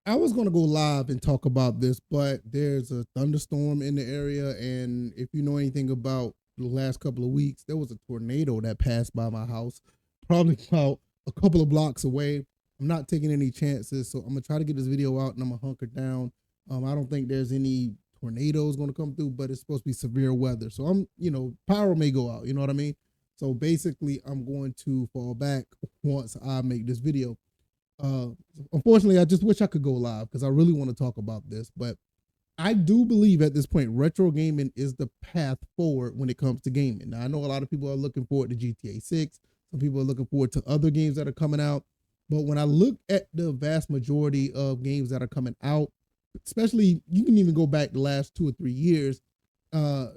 I was going to go live and talk about this, but there's a thunderstorm in the area. And if you know anything about the last couple of weeks, there was a tornado that passed by my house, probably about a couple of blocks away. I'm not taking any chances. So I'm going to try to get this video out and I'm going to hunker down. I don't think there's any tornadoes going to come through, but it's supposed to be severe weather. So power may go out. You know what I mean? So basically, I'm going to fall back once I make this video. Uh, Unfortunately, I just wish I could go live because I really want to talk about this. But I do believe at this point, retro gaming is the path forward when it comes to gaming. Now, I know a lot of people are looking forward to GTA 6. Some people are looking forward to other games that are coming out. But when I look at the vast majority of games that are coming out, especially you can even go back the last 2 or 3 years, uh,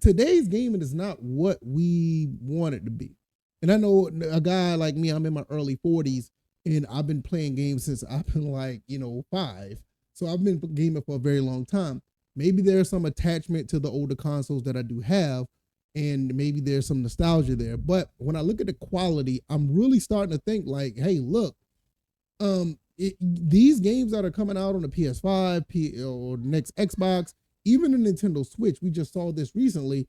today's gaming is not what we want it to be. And I know a guy like me, I'm in my early 40s and I've been playing games since I've been like, 5. So I've been gaming for a very long time. Maybe there's some attachment to the older consoles that I do have, and maybe there's some nostalgia there. But when I look at the quality, I'm really starting to think like, hey, look, these games that are coming out on the PS5, or next Xbox, even the Nintendo Switch, we just saw this recently.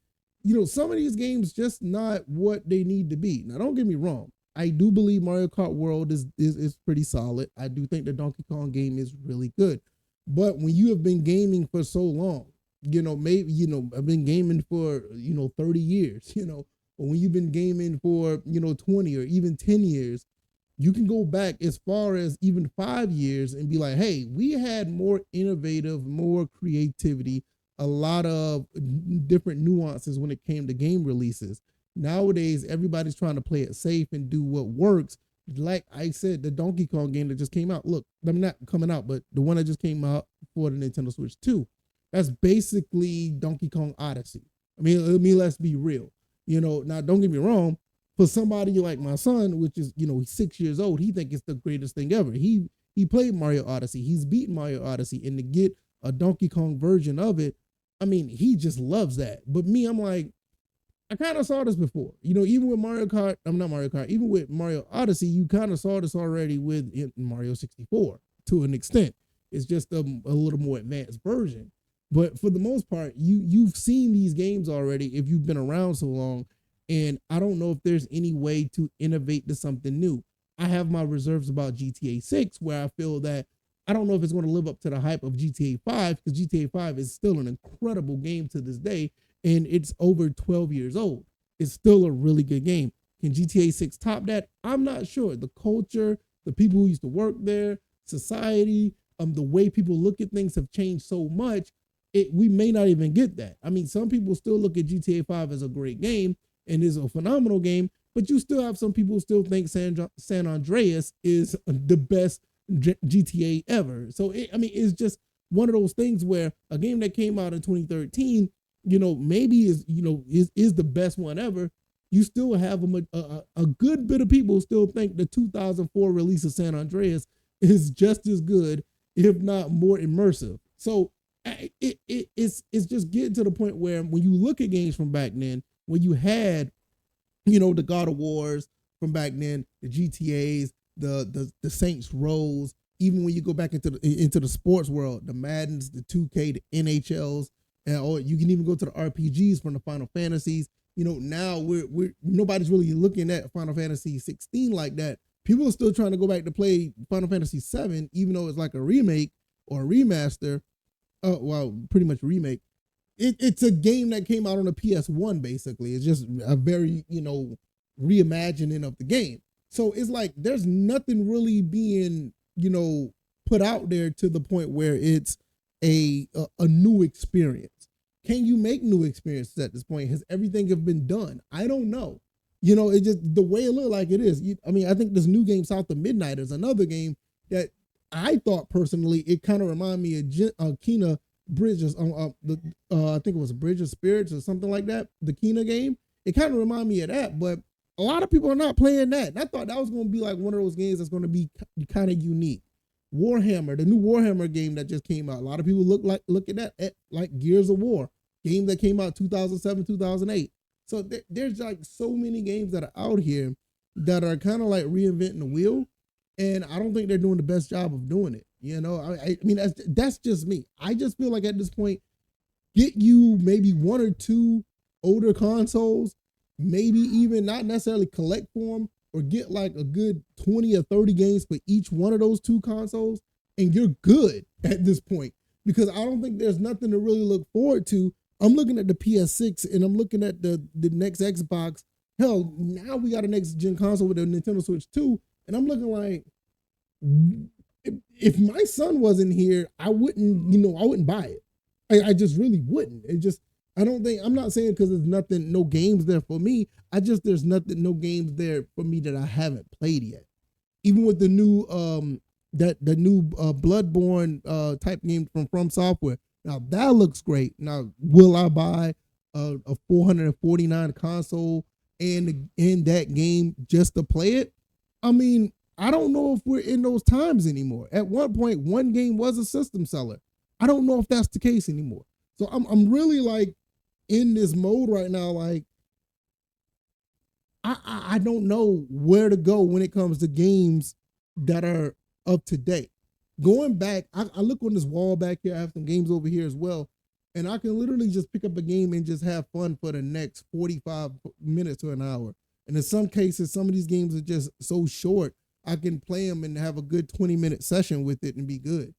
Some of these games just not what they need to be. Now, don't get me wrong. I do believe Mario Kart World is pretty solid. I do think the Donkey Kong game is really good. But when you have been gaming for so long, maybe, I've been gaming for, 30 years, or when you've been gaming for, 20 or even 10 years, you can go back as far as even 5 years and be like, hey, we had more innovative, more creativity, a lot of different nuances when it came to game releases. Nowadays, everybody's trying to play it safe and do what works. Like I said, the Donkey Kong game that just came out. Look, I'm not coming out, but the one that just came out for the Nintendo Switch 2, that's basically Donkey Kong Odyssey. I mean, let's be real. Now don't get me wrong. For somebody like my son, which is he's 6 years old, he thinks it's the greatest thing ever. He played Mario Odyssey. He's beaten Mario Odyssey, and to get a Donkey Kong version of it, I mean, he just loves that. But me, I'm like, I kind of saw this before. Even with Mario Kart, I'm not Mario Kart, even with Mario Odyssey, you kind of saw this already with Mario 64 to an extent. It's just a little more advanced version. But for the most part, you've seen these games already if you've been around so long. And I don't know if there's any way to innovate to something new. I have my reserves about GTA 6, where I feel that I don't know if it's going to live up to the hype of GTA 5, because GTA 5 is still an incredible game to this day, and it's over 12 years old. It's still a really good game. Can GTA 6 top that? I'm not sure. The culture, the people who used to work there, society, the way people look at things have changed so much. We may not even get that. I mean, some people still look at GTA 5 as a great game and is a phenomenal game, but you still have some people who still think San Andreas is the best GTA ever. So, it's just one of those things where a game that came out in 2013, maybe is the best one ever. You still have a good bit of people still think the 2004 release of San Andreas is just as good, if not more immersive. So it's just getting to the point where when you look at games from back then, when you had, the God of Wars from back then, the GTAs, the Saints Rows, even when you go back into the sports world, the Maddens, the 2K, the NHLs, or you can even go to the RPGs from the Final Fantasies. Now we're nobody's really looking at Final Fantasy 16 like that. People are still trying to go back to play Final Fantasy 7, even though it's like a remake or a remaster. Well, pretty much a remake. It's a game that came out on the PS1, basically. It's just a very, reimagining of the game. So it's like there's nothing really being, put out there to the point where it's a new experience. Can you make new experiences at this point? Has everything have been done? I don't know. It just the way it looked like it is. I think this new game, South of Midnight, is another game that I thought personally it kind of reminded me of Kena Bridges. I think it was Bridge of Spirits or something like that. The Kena game. It kind of reminded me of that, but a lot of people are not playing that. And I thought that was going to be like one of those games that's going to be kind of unique. Warhammer, the new Warhammer game that just came out. A lot of people look at that at like Gears of War, game that came out 2007, 2008. So there's like so many games that are out here that are kind of like reinventing the wheel, and I don't think they're doing the best job of doing it. I mean, that's just me. I just feel like at this point, get you maybe one or two older consoles, maybe even not necessarily collect for them, or get like a good 20 or 30 games for each one of those two consoles, and you're good at this point. Because I don't think there's nothing to really look forward to. I'm looking at the PS6 and I'm looking at the next Xbox. Hell, now we got a next gen console with the Nintendo Switch 2, and I'm looking like, if my son wasn't here, I wouldn't buy it. I just really wouldn't. I don't think, I'm not saying because there's nothing, no games there for me. There's nothing, no games there for me that I haven't played yet. Even with the new, the new Bloodborne type game from Software. Now that looks great. Now, will I buy a 449 console and in that game just to play it? I mean, I don't know if we're in those times anymore. At one point, one game was a system seller. I don't know if that's the case anymore. So I'm really like in this mode right now. Like I don't know where to go when it comes to games that are up to date. Going back, I look on this wall back here. I have some games over here as well. And I can literally just pick up a game and just have fun for the next 45 minutes to an hour. And in some cases, some of these games are just so short, I can play them and have a good 20-minute session with it and be good.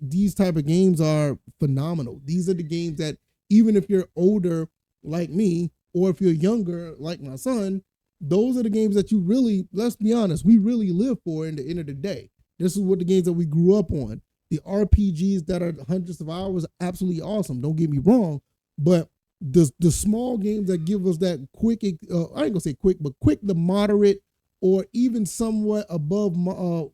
These type of games are phenomenal. These are the games that even if you're older like me, or if you're younger like my son, those are the games that you really, let's be honest, we really live for in the end of the day. This is what the games that we grew up on. The RPGs that are hundreds of hours, absolutely awesome. Don't get me wrong, but the small games that give us that quick, I ain't gonna say quick, but quick to moderate, or even somewhat above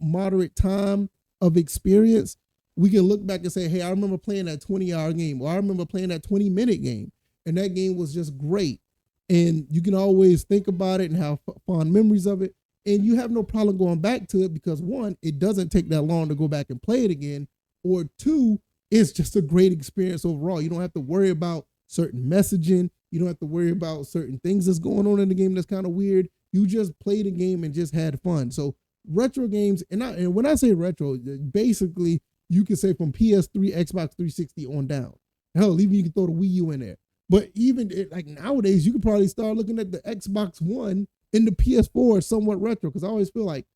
moderate time of experience, we can look back and say, hey, I remember playing that 20-hour game, or I remember playing that 20-minute game, and that game was just great. And you can always think about it and have fond memories of it. And you have no problem going back to it because, one, it doesn't take that long to go back and play it again. Or two, it's just a great experience overall. You don't have to worry about certain messaging. You don't have to worry about certain things that's going on in the game that's kind of weird. You just played the game and just had fun. So retro games, and when I say retro, basically you can say from PS3, Xbox 360 on down. Hell, even you can throw the Wii U in there. But even like nowadays, you could probably start looking at the Xbox One and the PS4 as somewhat retro, because I always feel like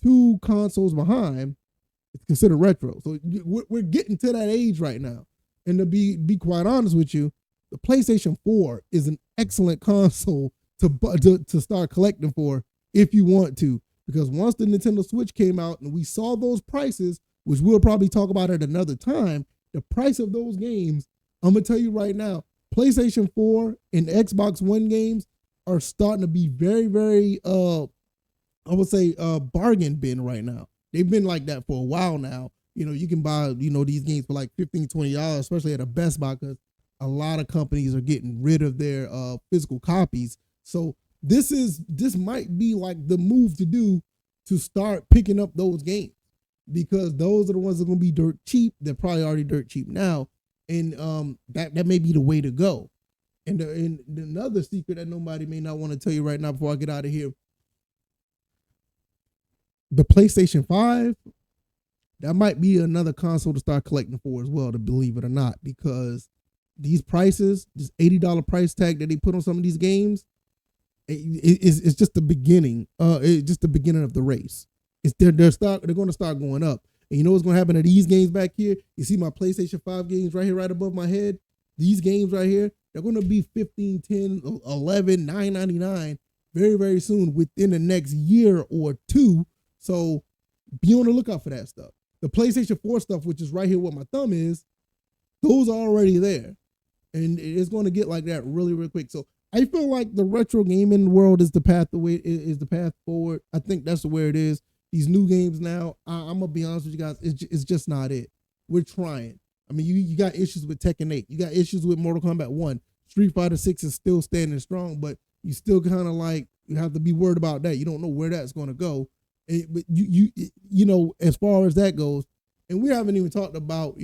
two consoles behind, it's considered retro. So we're getting to that age right now. And to be quite honest with you, the PlayStation 4 is an excellent console to start collecting for if you want to. Because once the Nintendo Switch came out and we saw those prices, which we'll probably talk about at another time, the price of those games, I'm going to tell you right now, PlayStation 4 and Xbox One games are starting to be very, very, I would say, bargain bin right now. They've been like that for a while now. You can buy, these games for like $15, $20, especially at a Best Buy, because a lot of companies are getting rid of their physical copies. So this might be like the move to do to start picking up those games, because those are the ones that are going to be dirt cheap. They're probably already dirt cheap now. And that may be the way to go. And another secret that nobody may not want to tell you right now before I get out of here, the PlayStation 5, that might be another console to start collecting for as well, to believe it or not, because these prices, this $80 price tag that they put on some of these games, it's just the beginning. It's just the beginning of the race. They're going to start going up. And you know what's going to happen to these games back here? You see my PlayStation 5 games right here, right above my head? These games right here, they're going to be $15, $10, $11, $9.99 very, very soon, within the next year or two. So be on the lookout for that stuff. The PlayStation 4 stuff, which is right here where my thumb is, those are already there. And it's going to get like that really, really quick. So I feel like the retro gaming world is the path forward. I think that's where it is. These new games now, I'm gonna be honest with you guys, it's just not it. We're trying. I mean, you got issues with Tekken 8. You got issues with Mortal Kombat 1. Street Fighter 6 is still standing strong, but you still kind of like, you have to be worried about that. You don't know where that's going to go. But as far as that goes, and we haven't even talked about,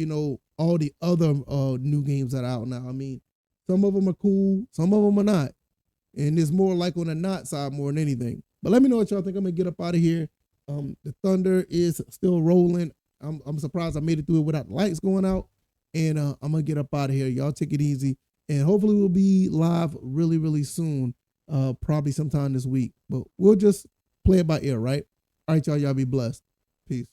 all the other new games that are out now. I mean, some of them are cool, some of them are not. And it's more like on the not side more than anything. But let me know what y'all think. I'm going to get up out of here. The thunder is still rolling. I'm surprised I made it through it without the lights going out. And I'm gonna get up out of here. Y'all take it easy. And hopefully we'll be live really, really soon. Probably sometime this week. But we'll just play it by ear, right? All right, y'all. Y'all be blessed. Peace.